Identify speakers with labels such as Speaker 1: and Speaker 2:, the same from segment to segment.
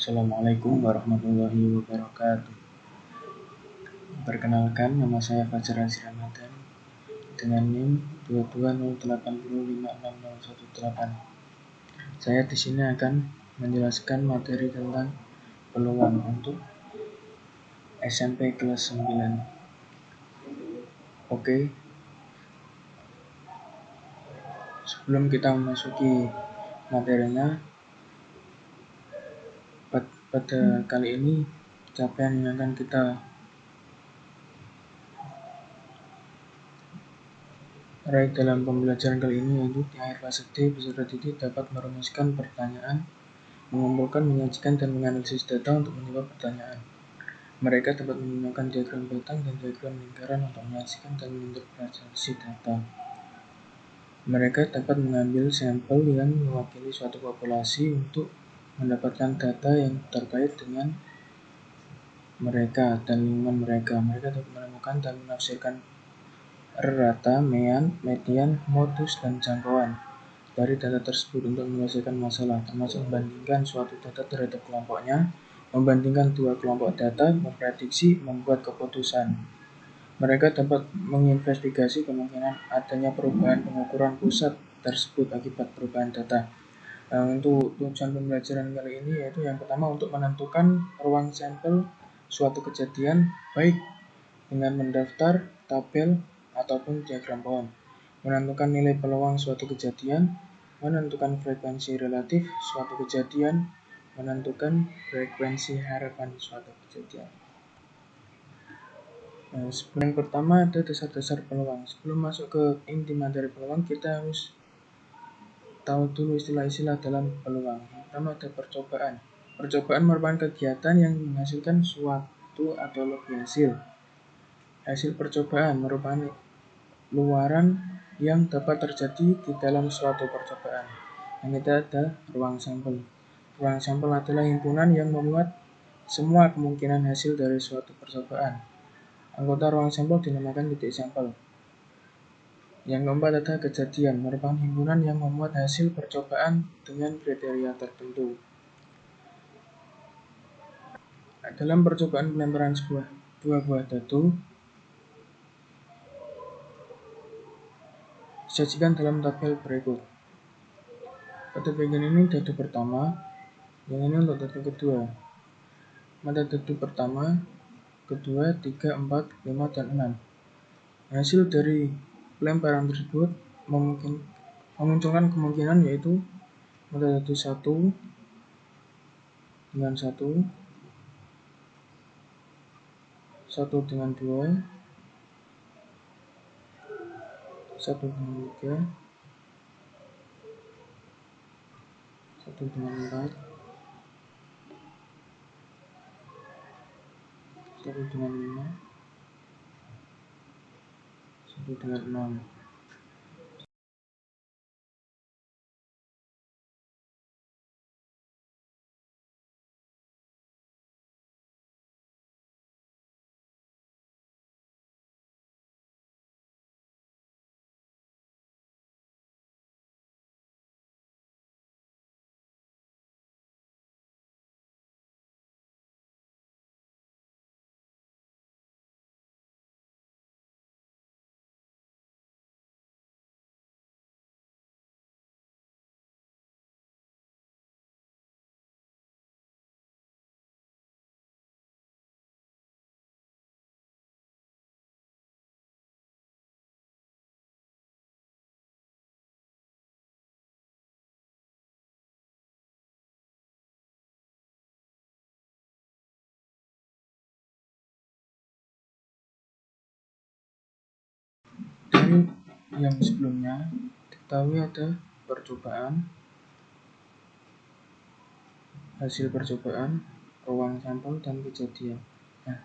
Speaker 1: Assalamualaikum warahmatullahi wabarakatuh. Perkenalkan, nama saya Fajar Aziz Ramadan dengan NIM 2208056018. Saya di sini akan menjelaskan materi tentang peluang untuk SMP kelas 9. Oke. Sebelum kita memasuki materinya, pada kali ini capaian yang akan kita raih dalam pembelajaran kali ini yaitu di akhir fase D, peserta didik dapat merumuskan pertanyaan, mengumpulkan, menyajikan, dan menganalisis data untuk menjawab pertanyaan. Mereka dapat menggunakan diagram batang dan diagram lingkaran untuk menyajikan dan menginterpretasi data. Mereka dapat mengambil sampel yang mewakili suatu populasi untuk mendapatkan data yang terkait dengan mereka dan lingkungan mereka. Mereka dapat menemukan dan menafsirkan rata, median, modus, dan jangkauan dari data tersebut untuk menyelesaikan masalah, termasuk membandingkan suatu data terhadap kelompoknya, membandingkan dua kelompok data, memprediksi, membuat keputusan. Mereka dapat menginvestigasi kemungkinan adanya perubahan pengukuran pusat tersebut akibat perubahan data. Untuk tujuan pembelajaran kali ini yaitu yang pertama untuk menentukan ruang sampel suatu kejadian baik dengan mendaftar, tabel, ataupun diagram pohon, menentukan nilai peluang suatu kejadian, menentukan frekuensi relatif suatu kejadian, menentukan frekuensi harapan suatu kejadian. Yang pertama ada dasar-dasar peluang. Sebelum masuk ke inti materi peluang, kita harus tahu dulu istilah-istilah dalam peluang. Yang pertama ada percobaan. Percobaan merupakan kegiatan yang menghasilkan suatu atau lebih hasil. Hasil percobaan merupakan luaran yang dapat terjadi di dalam suatu percobaan. Yang ketiga ada ruang sampel. Ruang sampel adalah himpunan yang memuat semua kemungkinan hasil dari suatu percobaan. Anggota ruang sampel dinamakan titik sampel. Yang keempat ada kejadian, merupakan himpunan yang memuat hasil percobaan dengan kriteria tertentu. Dalam percobaan pelemparan dua buah dadu, disajikan dalam tabel berikut. Pada bagian ini dadu pertama, yang ini untuk dadu kedua. Pada dadu pertama, kedua, 3, 4, 5, dan 6. Hasil dari pelemparan tersebut memunculkan kemungkinan yaitu pada dadu 1 dengan 1, 1 dengan 2, 1 dengan 3, 1 dengan 4, 1 dengan 5, 1 dengan 6. Dari yang sebelumnya, diketahui ada percobaan, hasil percobaan, ruang sampel, dan kejadian. Nah,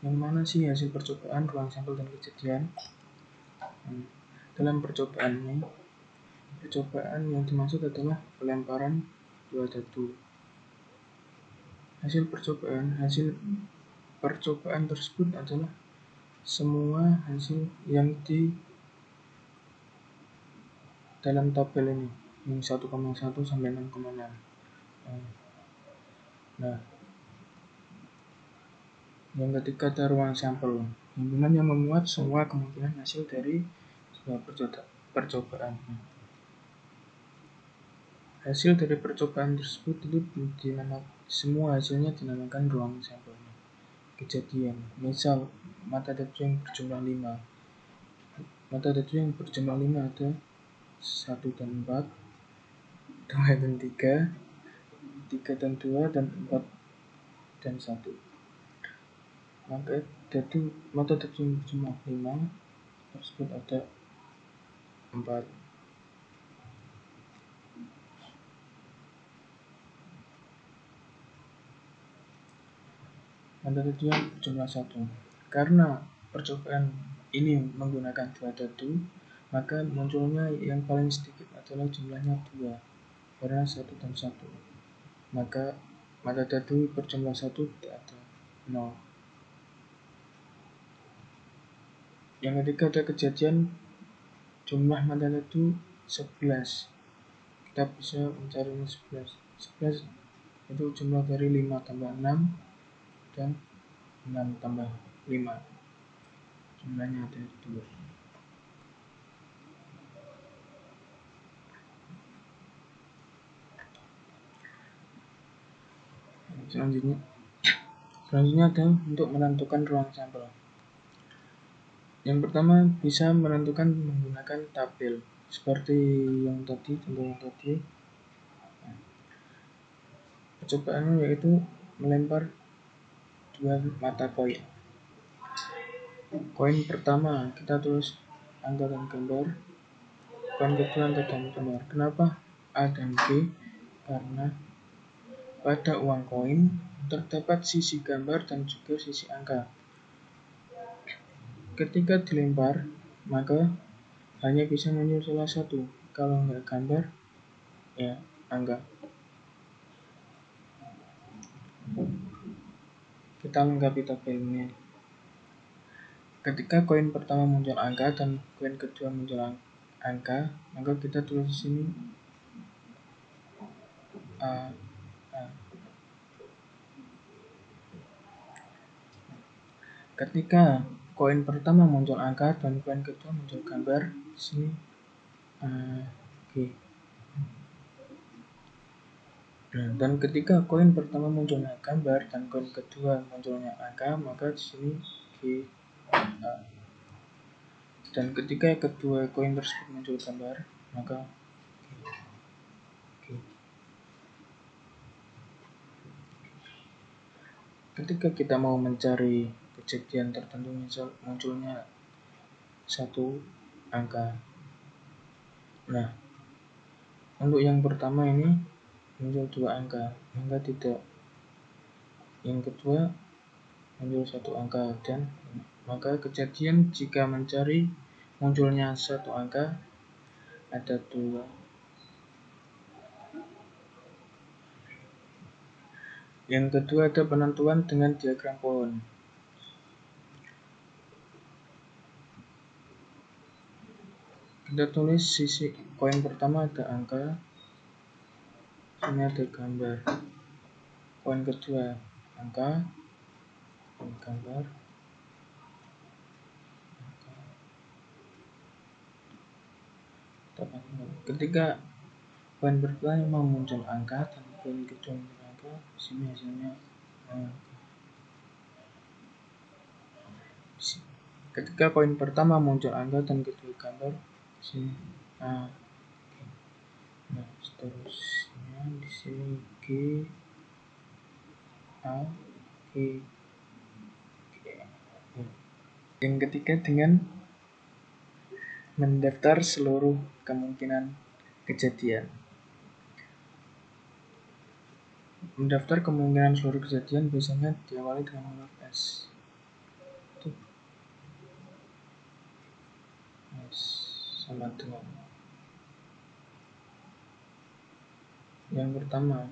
Speaker 1: yang mana sih hasil percobaan, ruang sampel, dan kejadian? Dalam percobaan yang dimaksud adalah pelemparan dua dadu. Hasil percobaan tersebut adalah semua hasil yang di dalam tabel ini, yang 1,1 sampai 6,6. Nah, yang ketiga ada ruang sampel, himpunan yang memuat semua kemungkinan hasil dari sebuah percobaan. Hasil dari percobaan tersebut itu semua hasilnya dinamakan ruang sampel. Kejadian, misal mata dadu yang berjumlah 5. Mata dadu yang berjumlah 5 ada 1 dan 4, 2 dan 3, 3 dan 2, dan 4 dan 1. Mata dadu yang berjumlah 5 tersebut ada 4. Mata dadu yang berjumlah 1. Karena percobaan ini menggunakan 2 dadu, maka munculnya yang paling sedikit adalah jumlahnya 2, karena 1 dan 1. Maka mata dadu berjumlah 1 ada 0. Yang ketiga ada kejadian jumlah mata dadu 11. Kita bisa mencarinya 11. 11 itu jumlah dari 5 tambah 6 dan 6 tambah 5. Jumlahnya ada 2. Selanjutnya ada untuk menentukan ruang sampel. Yang pertama bisa menentukan menggunakan tabel seperti yang tadi, contoh yang tadi. Percobaannya yaitu melempar 2 mata koin. Koin pertama kita tulis angka dan gambar. Koin kedua angka dan gambar. Kenapa A dan B? Karena pada uang koin terdapat sisi gambar dan juga sisi angka. Ketika dilempar, maka hanya bisa muncul salah satu. Kalau nggak gambar, ya angka. Kita lengkapi tabelnya. Ketika koin pertama muncul angka dan koin kedua muncul angka, maka kita tulis di sini A. Ketika koin pertama muncul angka dan koin kedua muncul gambar, di sini G. Nah, dan ketika koin pertama munculnya gambar dan koin kedua munculnya angka, maka di sini G. Dan ketika kedua koin tersebut muncul gambar, maka G. Ketika kita mau mencari kejadian tertentu, misal munculnya satu angka. Nah, untuk yang pertama ini muncul 2 angka, maka tidak. Yang kedua muncul 1 angka, dan maka kejadian jika mencari munculnya 1 angka ada 2. Yang kedua ada penentuan dengan diagram pohon. Kita tulis sisi koin pertama ada angka, sini ada gambar. Koin kedua angka, gambar. Ketika koin pertama muncul angka dan koin kedua muncul angka, sini hasilnya ketika koin pertama muncul angka dan kedua gambar, sini A. Nah, seterusnya di sini G, A, G. Yang ketiga dengan mendaftar seluruh kemungkinan kejadian. Mendaftar kemungkinan seluruh kejadian biasanya diawali dengan huruf S. S sama dengan yang pertama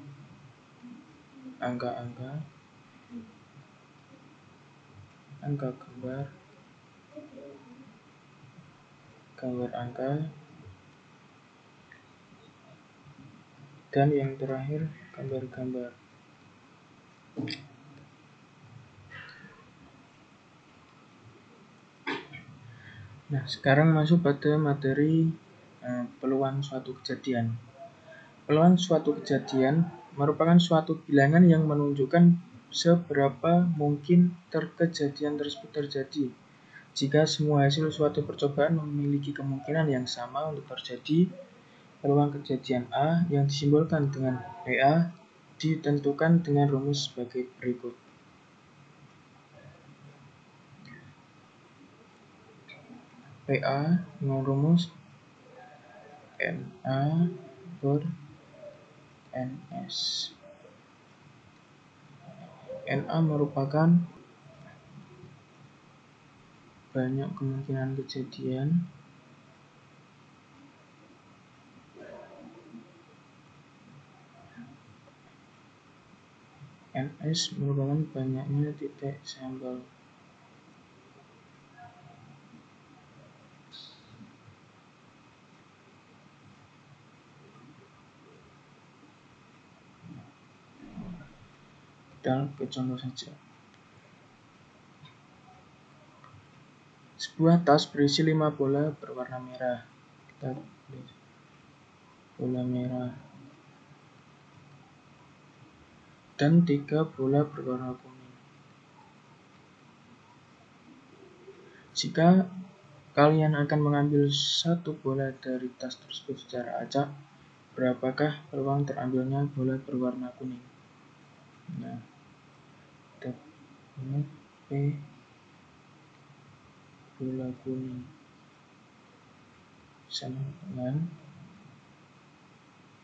Speaker 1: angka-angka, angka gambar, gambar angka, dan yang terakhir gambar-gambar. Nah, sekarang masuk pada materi peluang suatu kejadian. Peluang suatu kejadian merupakan suatu bilangan yang menunjukkan seberapa mungkin kejadian tersebut terjadi. Jika semua hasil suatu percobaan memiliki kemungkinan yang sama untuk terjadi, peluang kejadian A yang disimbolkan dengan PA ditentukan dengan rumus sebagai berikut. PA dengan rumus NA per NS. NA merupakan banyak kemungkinan kejadian NS merupakan banyaknya titik sampel. Kita ke contoh saja. Sebuah tas berisi 5 bola berwarna merah. Kita tulis bola merah. Dan 3 bola berwarna kuning. Jika kalian akan mengambil satu bola dari tas tersebut secara acak, berapakah peluang terambilnya bola berwarna kuning? Nah, ini P bola kuning sama dengan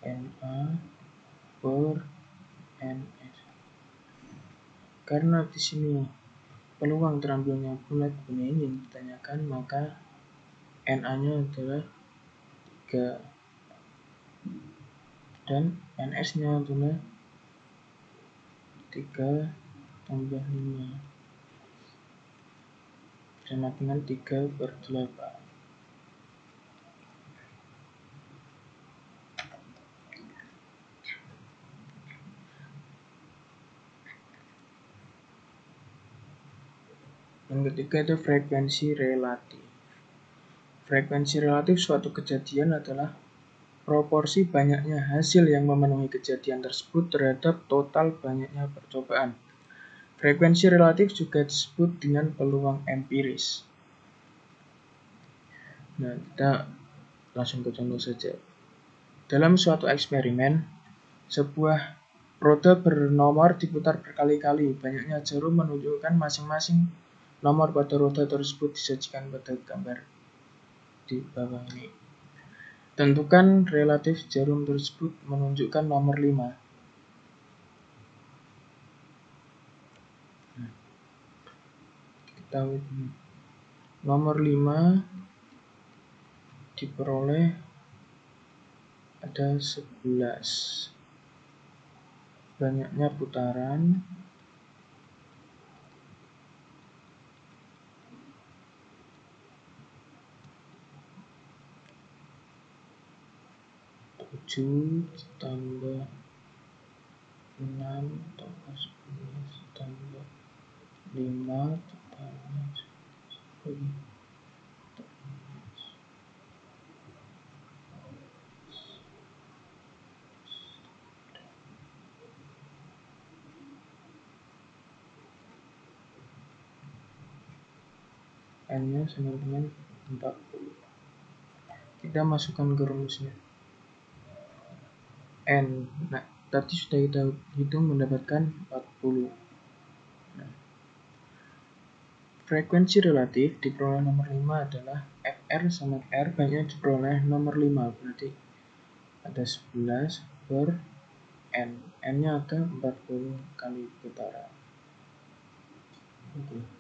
Speaker 1: NA per NS. Karena di sini peluang terambilnya bola kuning yang ditanyakan, maka NA-nya adalah 3 dan NS-nya adalah 3 tambah 5 sama dengan 3 per 8. Yang ketiga itu frekuensi relatif. Frekuensi relatif suatu kejadian adalah proporsi banyaknya hasil yang memenuhi kejadian tersebut terhadap total banyaknya percobaan. Frekuensi relatif juga disebut dengan peluang empiris. Nah, kita langsung ke contoh saja. Dalam suatu eksperimen, sebuah roda bernomor diputar berkali-kali. Banyaknya jarum menunjukkan masing-masing nomor pada roda tersebut disajikan pada gambar di bawah ini. Tentukan relatif jarum tersebut menunjukkan nomor 5. Kita nomor 5 diperoleh ada 11. Banyaknya putaran 7 tambah 6 tambah 11 tambah 5 tambah 10. N-nya sama dengan 40. Kita masukkan ke rumusnya. N. Nah, tadi sudah kita hitung mendapatkan 40. Nah, frekuensi relatif diperoleh nomor 5 adalah FR sama R banyak diperoleh nomor 5. Berarti ada 11 per N. N-nya ada 40 kali putaran. Oke.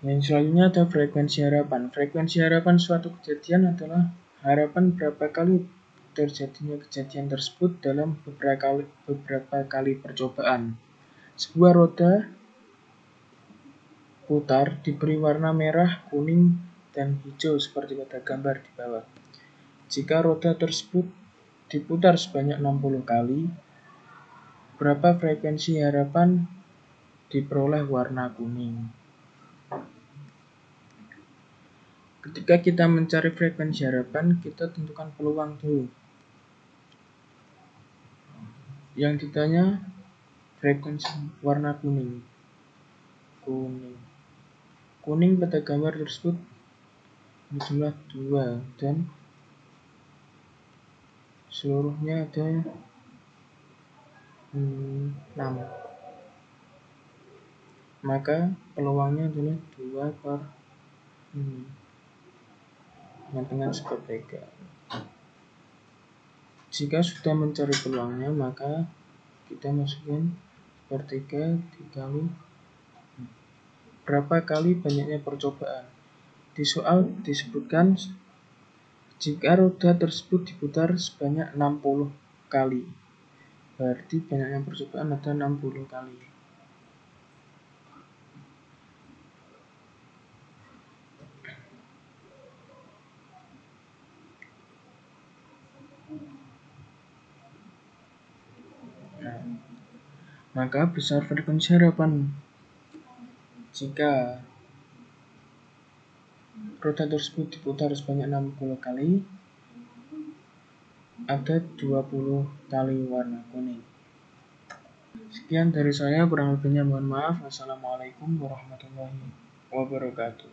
Speaker 1: Yang selanjutnya ada frekuensi harapan. Frekuensi harapan suatu kejadian adalah harapan berapa kali terjadinya kejadian tersebut dalam beberapa kali percobaan. Sebuah roda putar diberi warna merah, kuning, dan hijau seperti pada gambar di bawah. Jika roda tersebut diputar sebanyak 60 kali, berapa frekuensi harapan diperoleh warna kuning? Ketika kita mencari frekuensi harapan, kita tentukan peluang dulu. Yang ditanya frekuensi warna kuning. Kuning pada gambar tersebut berjumlah 2 dan seluruhnya ada 6. Maka peluangnya adalah 2/6 dengan sepertiga. Jika sudah mencari peluangnya, maka kita masukkan sepertiga dikali berapa kali banyaknya percobaan. Di soal disebutkan jika roda tersebut diputar sebanyak 60 kali. Berarti banyaknya percobaan ada 60 kali. Maka besar frekuensi harapan jika roda tersebut diputar sebanyak 60 kali, ada 20 kali warna kuning. Sekian dari saya, kurang lebihnya mohon maaf. Wassalamualaikum warahmatullahi wabarakatuh.